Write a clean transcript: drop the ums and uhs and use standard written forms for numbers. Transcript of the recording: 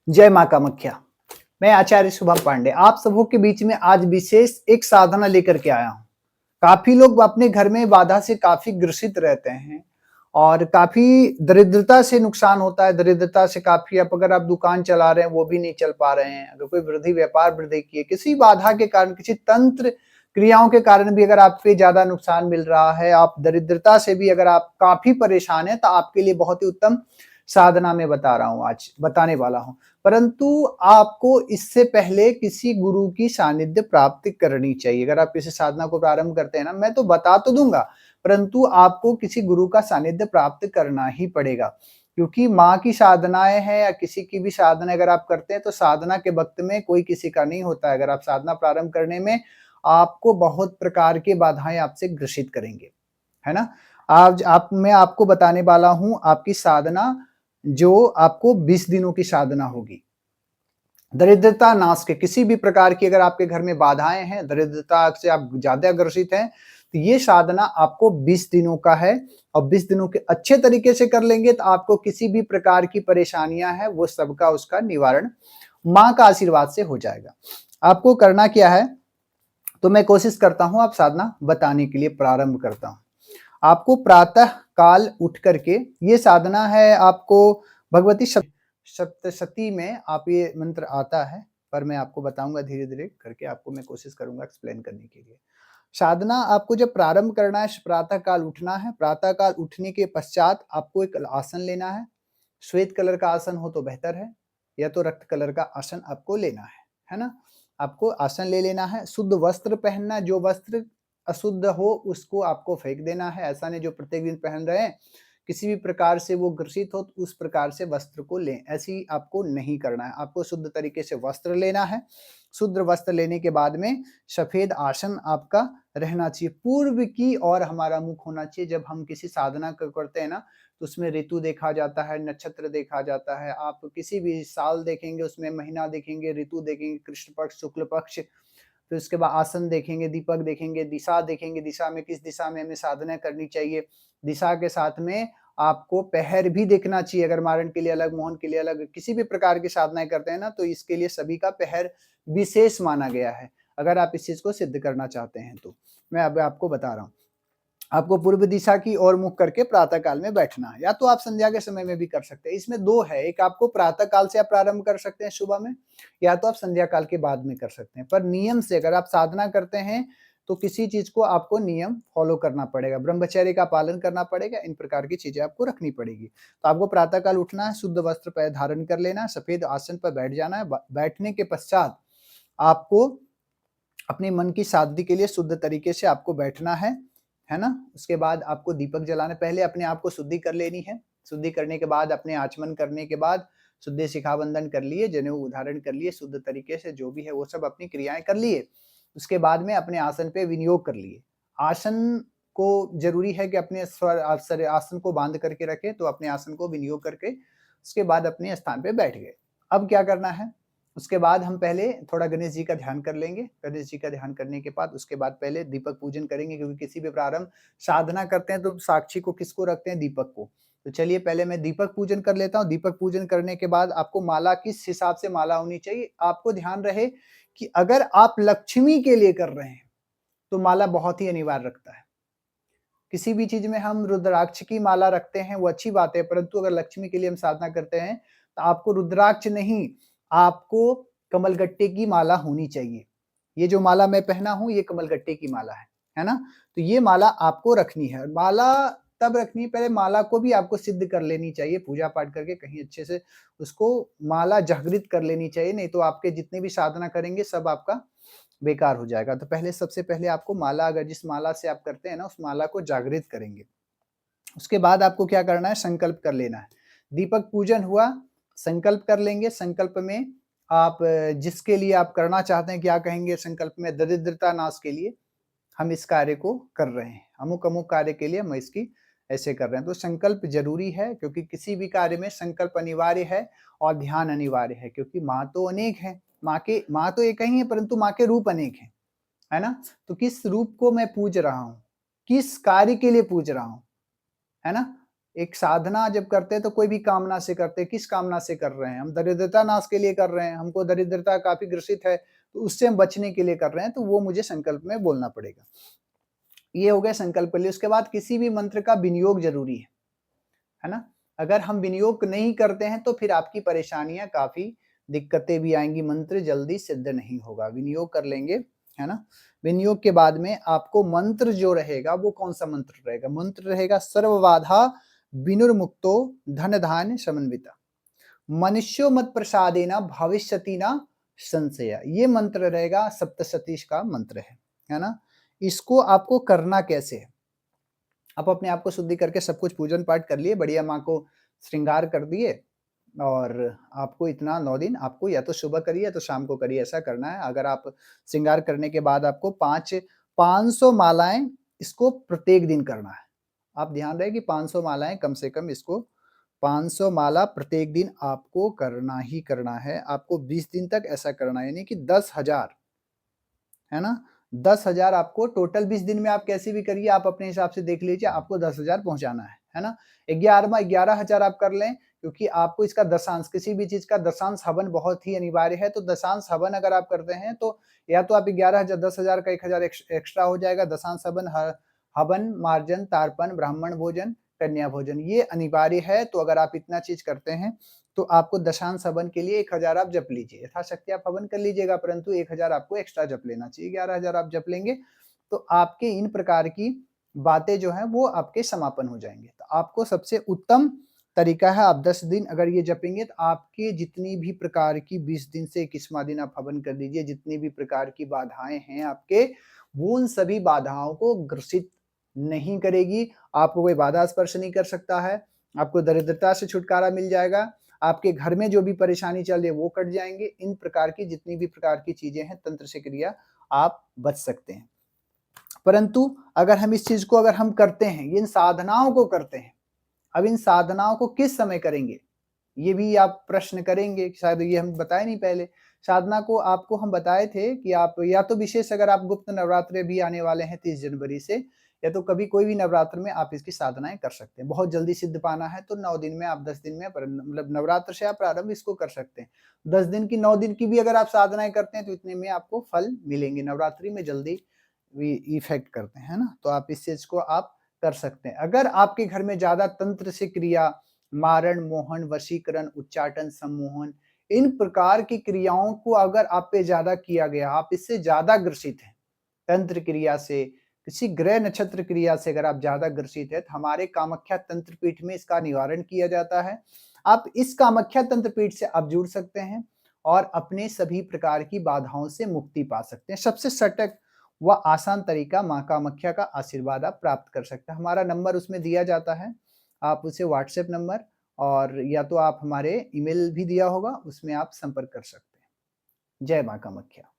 जय माँ कामाख्या। मैं आचार्य शुभम पांडे आप सबों के बीच में आज विशेष एक साधना लेकर के आया हूँ। काफी लोग अपने घर में बाधा से काफी ग्रसित रहते हैं और काफी दरिद्रता से नुकसान होता है। दरिद्रता से काफी अगर आप दुकान चला रहे हैं वो भी नहीं चल पा रहे हैं। अगर कोई वृद्धि व्यापार वृद्धि की है, किसी बाधा के कारण, किसी तंत्र क्रियाओं के कारण भी अगर आप पे ज्यादा नुकसान मिल रहा है, आप दरिद्रता से भी अगर आप काफी परेशान है, तो आपके लिए बहुत ही उत्तम साधना में बता रहा हूँ, आज बताने वाला हूँ। परंतु आपको इससे पहले किसी गुरु की सानिध्य प्राप्त करनी चाहिए। अगर आप किसी साधना को प्रारंभ करते हैं ना, मैं तो बता तो दूंगा, परंतु आपको किसी गुरु का सानिध्य प्राप्त करना ही पड़ेगा। क्योंकि माँ की साधनाएं हैं या किसी की भी साधना अगर आप करते हैं, तो साधना के वक्त में कोई किसी का नहीं होता है। अगर आप साधना प्रारंभ करने में आपको बहुत प्रकार की बाधाएं आपसे ग्रसित करेंगे, है ना। आज मैं आपको बताने वाला हूं आपकी साधना, जो आपको 20 दिनों की साधना होगी। दरिद्रता नाश के किसी भी प्रकार की अगर आपके घर में बाधाएं हैं, दरिद्रता से आप ज्यादा ग्रसित हैं, तो ये साधना आपको 20 दिनों का है। और 20 दिनों के अच्छे तरीके से कर लेंगे तो आपको किसी भी प्रकार की परेशानियां हैं वो सबका उसका निवारण माँ का आशीर्वाद से हो जाएगा। आपको करना क्या है, तो मैं कोशिश करता हूं आप साधना बताने के लिए प्रारंभ करता हूं। आपको प्रातः काल उठ करके, ये साधना है आपको भगवती सप्तशती में आप ये मंत्र आता है, पर मैं आपको बताऊंगा धीरे धीरे करके, आपको मैं कोशिश करूंगा एक्सप्लेन करने के लिए। साधना आपको जब प्रारंभ करना है, प्रातः काल उठना है। प्रातः काल उठने के पश्चात आपको एक आसन लेना है। श्वेत कलर का आसन हो तो बेहतर है, या तो रक्त कलर का आसन आपको लेना है ना। आपको आसन ले लेना है। शुद्ध वस्त्र पहनना, जो वस्त्र अशुद्ध हो उसको आपको फेंक देना है। ऐसा नहीं जो प्रत्येक दिन पहन रहे हैं, किसी भी प्रकार से वो ग्रसित हो तो उस प्रकार से वस्त्र को लें, ऐसी आपको नहीं करना है। आपको शुद्ध तरीके से वस्त्र लेना है। शुद्ध वस्त्र लेने के बाद में सफेद आसन आपका रहना चाहिए। पूर्व की ओर हमारा मुख होना चाहिए। जब हम किसी साधना करते हैं ना, तो उसमें ऋतु देखा जाता है, नक्षत्र देखा जाता है। आप किसी भी साल देखेंगे, उसमें महीना देखेंगे, ऋतु देखेंगे, कृष्ण पक्ष, शुक्ल पक्ष। फिर उसके बाद आसन देखेंगे, दीपक देखेंगे, दिशा देखेंगे, दिशा में किस दिशा में हमें साधना करनी चाहिए। दिशा के साथ में आपको पहर भी देखना चाहिए। अगर मारण के लिए अलग, मोहन के लिए अलग, किसी भी प्रकार की साधनाएं करते हैं ना, तो इसके लिए सभी का पहर विशेष माना गया है। अगर आप इस चीज को सिद्ध करना चाहते हैं तो मैं अब आपको बता रहा हूँ। आपको पूर्व दिशा की ओर मुख करके प्रातः काल में बैठना है, या तो आप संध्या के समय में भी कर सकते हैं। इसमें दो है, एक आपको प्रातः काल से आप प्रारंभ कर सकते हैं सुबह में, या तो आप संध्या काल के बाद में कर सकते हैं। पर नियम से अगर आप साधना करते हैं तो किसी चीज को आपको नियम फॉलो करना पड़ेगा, ब्रह्मचर्य का पालन करना पड़ेगा, इन प्रकार की चीजें आपको रखनी पड़ेगी। तो आपको प्रातः काल उठना है, शुद्ध वस्त्र पर धारण कर लेना है, सफेद आसन पर बैठ जाना है। बैठने के पश्चात आपको अपने मन की शांति के लिए शुद्ध तरीके से आपको बैठना है ना। उसके बाद आपको दीपक जलाना, पहले अपने आप को शुद्धि कर लेनी है। शुद्धि करने के बाद अपने आचमन करने के बाद शुद्ध शिखाबंधन कर लिए, जनेऊ धारण कर लिए, शुद्ध तरीके से जो भी है वो सब अपनी क्रियाएं कर लिए। उसके बाद में अपने आसन पे विनियोग कर लिए। आसन को जरूरी है कि अपने आसन को बांध करके रखे, तो अपने आसन को विनियोग करके उसके बाद अपने स्थान पे बैठ गए। अब क्या करना है, उसके बाद हम पहले थोड़ा गणेश जी का ध्यान कर लेंगे। गणेश जी का ध्यान करने के बाद उसके बाद पहले दीपक पूजन करेंगे, क्योंकि किसी भी प्रारंभ साधना करते हैं तो साक्षी को किसको रखते हैं, दीपक को। तो चलिए पहले मैं दीपक पूजन कर लेता हूँ। दीपक पूजन करने के बाद आपको माला किस हिसाब से माला होनी चाहिए, आपको ध्यान रहे कि अगर आप लक्ष्मी के लिए कर रहे हैं तो माला बहुत ही अनिवार्य रखता है। किसी भी चीज में हम रुद्राक्ष की माला रखते हैं वो अच्छी बात है, परंतु अगर लक्ष्मी के लिए हम साधना करते हैं तो आपको रुद्राक्ष नहीं, आपको कमलगट्टे की माला होनी चाहिए। ये जो माला मैं पहना हूं ये कमलगट्टे की माला है ना। तो ये माला आपको रखनी है। माला तब रखनी है, पहले माला को भी आपको सिद्ध कर लेनी चाहिए, पूजा पाठ करके कहीं अच्छे से उसको माला जागृत कर लेनी चाहिए, नहीं तो आपके जितने भी साधना करेंगे सब आपका बेकार हो जाएगा। तो पहले सबसे पहले आपको माला, अगर जिस माला से आप करते हैं ना, उस माला को जागृत करेंगे। उसके बाद आपको क्या करना है, संकल्प कर लेना है। दीपक पूजन हुआ, संकल्प कर लेंगे। संकल्प में आप जिसके लिए आप करना चाहते हैं, क्या कहेंगे संकल्प में, दरिद्रता नाश के लिए हम इस कार्य को कर रहे हैं, अमुक अमुक कार्य के लिए हम इसकी ऐसे कर रहे हैं। तो संकल्प जरूरी है, क्योंकि किसी भी कार्य में संकल्प अनिवार्य है और ध्यान अनिवार्य है। क्योंकि माँ तो अनेक है, माँ तो एक ही है, परंतु माँ के रूप अनेक है ना। तो किस रूप को मैं पूज रहा हूँ, किस कार्य के लिए पूज रहा हूँ, है ना। एक साधना जब करते हैं तो कोई भी कामना से करते हैं, किस कामना से कर रहे हैं? हम दरिद्रता नाश के लिए कर रहे हैं, हमको दरिद्रता काफ़ी ग्रसित है, तो उससे हम बचने के लिए कर रहे हैं, तो वो मुझे संकल्प में बोलना पड़ेगा। ये हो गया संकल्प के लिए, उसके बाद किसी भी मंत्र का विनियोग ज़रूरी है ना? अगर हम विनियोग नहीं करते हैं तो फिर आपकी परेशानियाँ काफ़ी दिक्कतें भी आएँगी, मंत्र जल्दी सिद्ध नहीं होगा। विनियोग कर लेंगे, है ना? विनियोग के बाद में आपको मंत्र जो रहेगा वो कौन-सा मंत्र रहेगा? मंत्र रहेगा सर्वबाधा विनिर्मुक्तो धन-धान्य समन्विता। मनुष्यो मत प्रसादेन भविष्यति न संशय। ये मंत्र रहेगा, सप्तशतीश का मंत्र है ना? इसको आपको करना कैसे है? आप अपने आप को शुद्धि करके सब कुछ पूजन पाठ कर लिए, बढ़िया माँ को श्रृंगार कर दिए और आपको इतना 9 दिन आपको या तो सुबह करिए या तो शाम को करिए, ऐसा करना है। अगर आप श्रृंगार करने के बाद आपको 500 मालाएँ इसको प्रत्येक दिन करना है। आप ध्यान रहे कि 500 मालाएँ कम से कम इसको 500 माला प्रत्येक दिन आपको करना ही करना है। आपको 20 दिन तक ऐसा करना है, यानी कि 10,000, है ना? 10,000 आपको टोटल 20 दिन में आप कैसे भी करिए, आप अपने हिसाब से देख लीजिए, आपको 10,000 पहुँचाना है ना? 11वाँ 11,000 आप कर लें, क्योंकि आपको इसका दशांश, किसी भी चीज़ का दशांश हवन बहुत ही अनिवार्य है, तो दशांश हवन अगर आप करते हैं, तो या तो आप 11,000 10,000 का 1,000 एक्स्ट्रा हो जाएगा, दशांश हवन, हवन, मार्जन, तार्पण, ब्राह्मण भोजन, कन्या भोजन, ये अनिवार्य है। तो अगर आप इतना चीज़ करते हैं, तो आपको दशांश हवन के लिए 1,000 आप जप लीजिए। यथाशक्ति आप हवन कर लीजिएगा, परंतु 1,000 आपको एक्स्ट्रा जप लेना चाहिए। 11,000 आप जप लेंगे, तो आपके इन प्रकार की बातें जो हैं, वो आपके समापन हो जाएँगे। तो आपको सबसे उत्तम तरीका है, आप 10 दिन अगर ये जपेंगे, तो आपके जितनी भी प्रकार की 20 दिन से 21वाँ दिन आप हवन कर दीजिए, जितनी भी प्रकार की बाधाएँ हैं आपके, वो उन सभी बाधाओं को ग्रसित नहीं करेगी। आपको कोई बाधा स्पर्श नहीं कर सकता है, आपको दरिद्रता से छुटकारा मिल जाएगा, आपके घर में जो भी परेशानी चल रही है वो कट जाएँगे। इन प्रकार की जितनी भी प्रकार की चीज़ें हैं, तंत्र से क्रिया आप बच सकते हैं। परंतु अगर हम इस चीज़ को अगर हम करते हैं, इन साधनाओं को करते हैं, अब इन साधनाओं को किस समय करेंगे? ये भी आप प्रश्न करेंगे, शायद ये हम बताए नहीं पहले। साधना को आपको हम बताए थे कि आप या तो विशेष, अगर आप गुप्त नवरात्रे भी आने वाले हैं 30 जनवरी से, या तो कभी कोई भी नवरात्र में आप इसकी साधनाएँ कर सकते हैं। बहुत जल्दी सिद्ध पाना है तो 9 दिन में आप 10 दिन में मतलब नवरात्र से आप प्रारंभ इसको कर सकते हैं। 10 दिन की 9 दिन की भी अगर आप साधनाएँ करते हैं तो इतने में आपको फल मिलेंगे। नवरात्रि में जल्दी इफ़ेक्ट करते हैं, है ना? तो आप इस चीज़ को आप कर सकते हैं। अगर आपके घर में ज़्यादा तंत्र से क्रिया, मारण, मोहन, वशीकरण, उच्चाटन, सम्मोहन, इन प्रकार की क्रियाओं को अगर आप पे ज़्यादा किया गया, आप इससे ज़्यादा ग्रसित हैं, तंत्र क्रिया से, किसी ग्रह नक्षत्र क्रिया से अगर आप ज़्यादा ग्रसित हैं, तो हमारे कामाख्या तंत्र पीठ में इसका निवारण किया जाता है। आप इस कामाख्या तंत्र पीठ से आप जुड़ सकते हैं और अपने सभी प्रकार की बाधाओं से मुक्ति पा सकते हैं। सबसे सटीक व आसान तरीका माँ कामाख्या का आशीर्वाद आप प्राप्त कर सकते हैं। हमारा नंबर उसमें दिया जाता है, आप उसे व्हाट्सएप नंबर और या तो आप हमारे ईमेल भी दिया होगा, उसमें आप संपर्क कर सकते हैं। जय माँ कामाख्या।